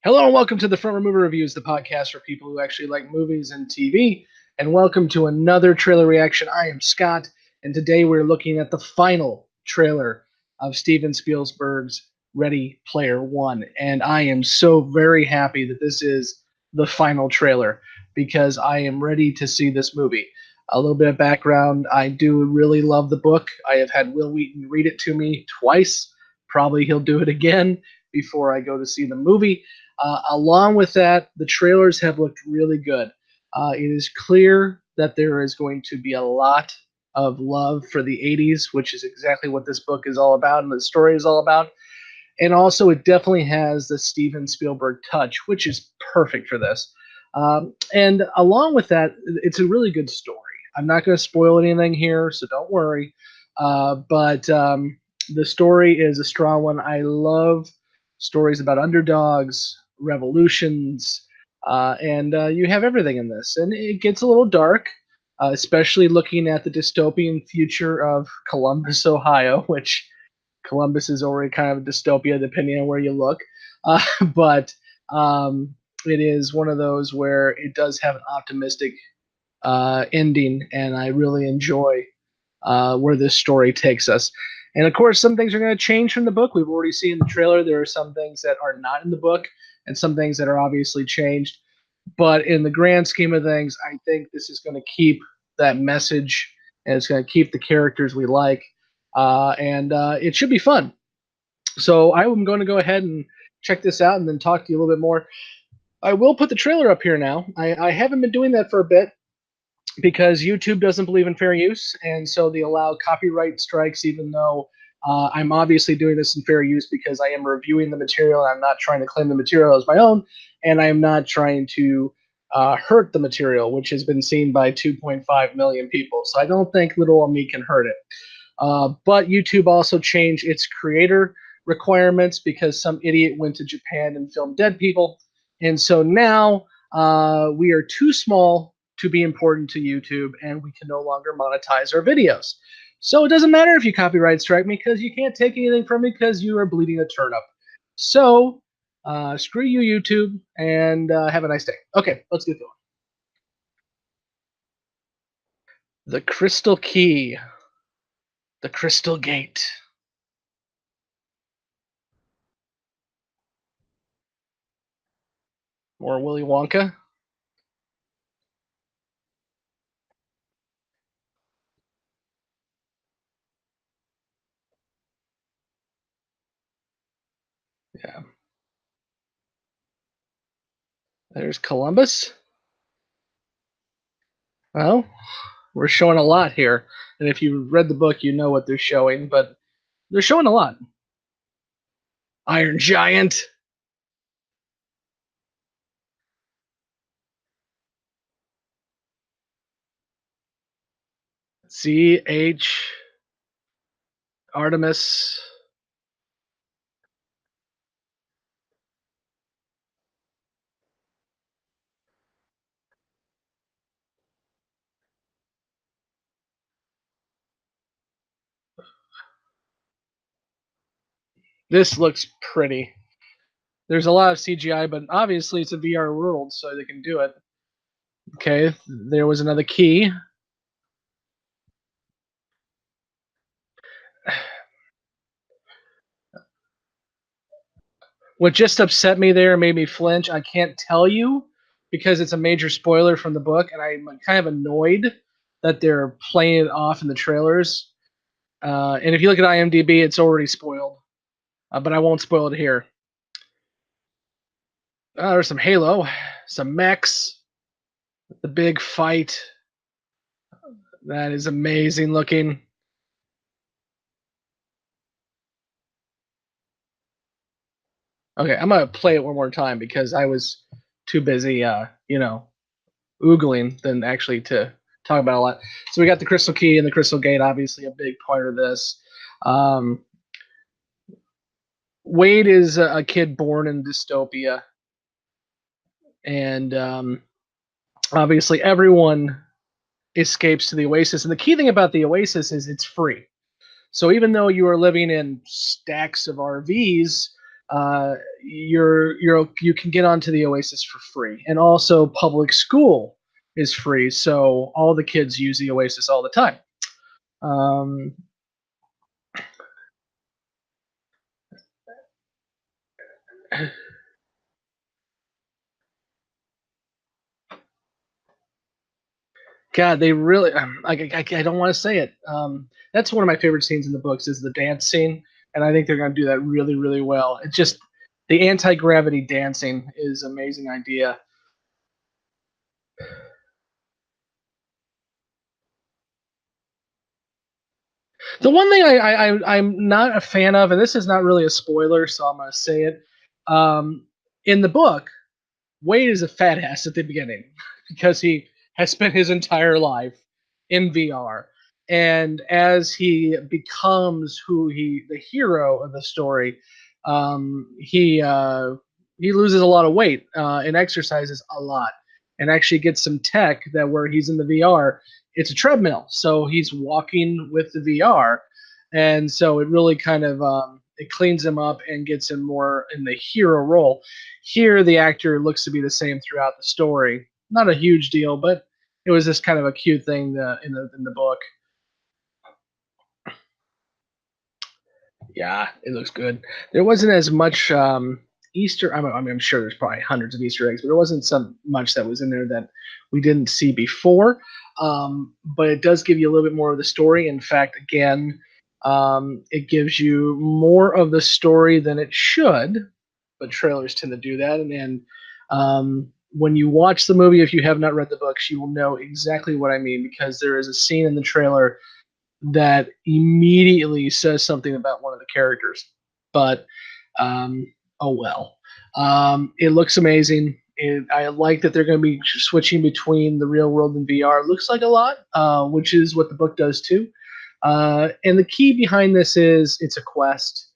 Hello and welcome to the Front Row Movie Reviews, the podcast for people who actually like movies and TV. And welcome to another trailer reaction. I am Scott, and today we're looking at the final trailer of Steven Spielberg's Ready Player One. And I am so very happy that this is the final trailer because I am ready to see this movie. A little bit of background, I do really love the book. I have had Will Wheaton read it to me twice. Probably he'll do it again before I go to see the movie. Along with that, the trailers have looked really good. It is clear that there is going to be a lot of love for the 80s, which is exactly what this book is all about and the story is all about. And also, it definitely has the Steven Spielberg touch, which is perfect for this. And along with that, it's a really good story. I'm not going to spoil anything here, so don't worry. But the story is a strong one. I love stories about underdogs, revolutions, and you have everything in this. And it gets a little dark, especially looking at the dystopian future of Columbus, Ohio, which Columbus is already kind of a dystopia depending on where you look. But it is one of those where it does have an optimistic ending, and I really enjoy where this story takes us. And of course, some things are going to change from the book. We've already seen in the trailer there are some things that are not in the book, and some things that are obviously changed. But in the grand scheme of things, I think this is going to keep that message, and it's going to keep the characters we like, and it should be fun. So I'm going to go ahead and check this out, and then talk to you a little bit more. I will put the trailer up here now. I haven't been doing that for a bit because YouTube doesn't believe in fair use, and so they allow copyright strikes, even though I'm obviously doing this in fair use because I am reviewing the material. I'm not trying to claim the material as my own, and I am not trying to hurt the material, which has been seen by 2.5 million people. So I don't think little on me can hurt it. But YouTube also changed its creator requirements because some idiot went to Japan and filmed dead people. And so now we are too small to be important to YouTube, and we can no longer monetize our videos. So it doesn't matter if you copyright strike me because you can't take anything from me because you are bleeding a turnip. So screw you, YouTube, and have a nice day. Okay, let's get going. The Crystal Key. The Crystal Gate. More Willy Wonka. Yeah. There's Columbus. Well, we're showing a lot here. And if you read the book, you know what they're showing, but they're showing a lot. Iron Giant. CH. Artemis. This looks pretty. There's a lot of CGI, but obviously it's a VR world, so they can do it. Okay, there was another key. What just upset me there, made me flinch, I can't tell you because it's a major spoiler from the book, and I'm kind of annoyed that they're playing it off in the trailers. And if you look at IMDb, it's already spoiled, but I won't spoil it here. There's some Halo, some mechs, the big fight. That is amazing looking. Okay, I'm gonna play it one more time because I was too busy, oogling than actually to talk about a lot. So we got the Crystal Key and the Crystal Gate, obviously a big part of this. Um, Wade is a kid born in dystopia, and obviously everyone escapes to the Oasis. And the key thing about the Oasis is it's free. So even though you are living in stacks of RVs, you can get onto the Oasis for free, and also public school is free, so all the kids use the Oasis all the time. Um, God, they really. I don't want to say it. That's one of my favorite scenes in the books is the dance scene, and I think they're going to do that really, really well. It's just the anti gravity dancing is an amazing idea. The one thing I'm not a fan of, and this is not really a spoiler, so I'm going to say it. In the book, Wade is a fat ass at the beginning because he has spent his entire life in VR. And as he becomes the hero of the story, he loses a lot of weight and exercises a lot, and actually gets some tech that where he's in the VR, it's a treadmill, so he's walking with the VR, and so it really kind of it cleans him up and gets him more in the hero role. Here, the actor looks to be the same throughout the story. Not a huge deal, but it was just kind of a cute thing in the book. Yeah, it looks good. There wasn't as much Easter. I'm sure there's probably hundreds of Easter eggs, but there wasn't so much that was in there that we didn't see before. But it does give you a little bit more of the story. In fact, again, it gives you more of the story than it should. But trailers tend to do that, and when you watch the movie, if you have not read the books, you will know exactly what I mean because there is a scene in the trailer that immediately says something about one of the characters. But oh well. It looks amazing. I like that they're going to be switching between the real world and VR. It looks like a lot, which is what the book does too. And the key behind this is it's a quest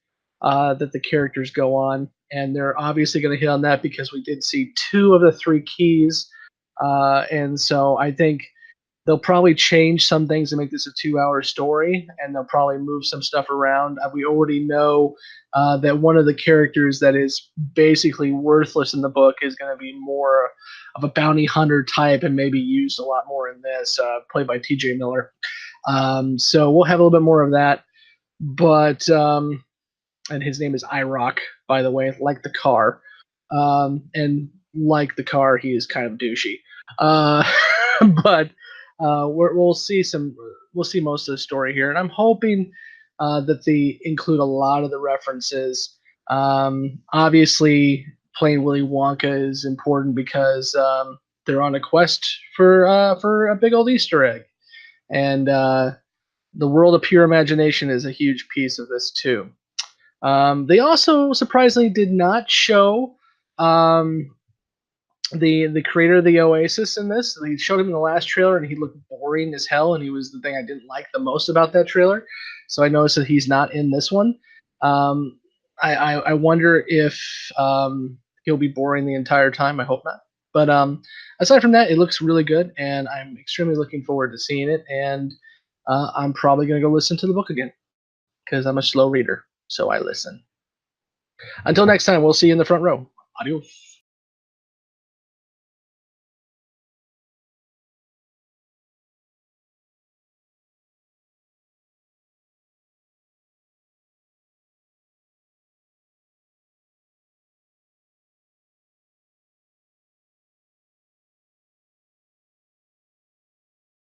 that the characters go on, and they're obviously going to hit on that because we did see two of the three keys, and so I think they'll probably change some things to make this a 2 hour story, and they'll probably move some stuff around. We already know that one of the characters that is basically worthless in the book is going to be more of a bounty hunter type and maybe used a lot more in this, played by TJ Miller. So we'll have a little bit more of that. But, and his name is IROC, by the way, like the car. And like the car, he is kind of douchey. But we'll see most of the story here, and I'm hoping that they include a lot of the references. Obviously, playing Willy Wonka is important because they're on a quest for a big old Easter egg, and the world of pure imagination is a huge piece of this too. They also surprisingly did not show um, the creator of the Oasis in this. They showed him in the last trailer, and he looked boring as hell, and he was the thing I didn't like the most about that trailer. So I noticed that he's not in this one. Um, I wonder if he'll be boring the entire time. I hope not. But aside from that, it looks really good, and I'm extremely looking forward to seeing it. And I'm probably going to go listen to the book again because I'm a slow reader, so I listen. Until next time, we'll see you in the front row. Adios.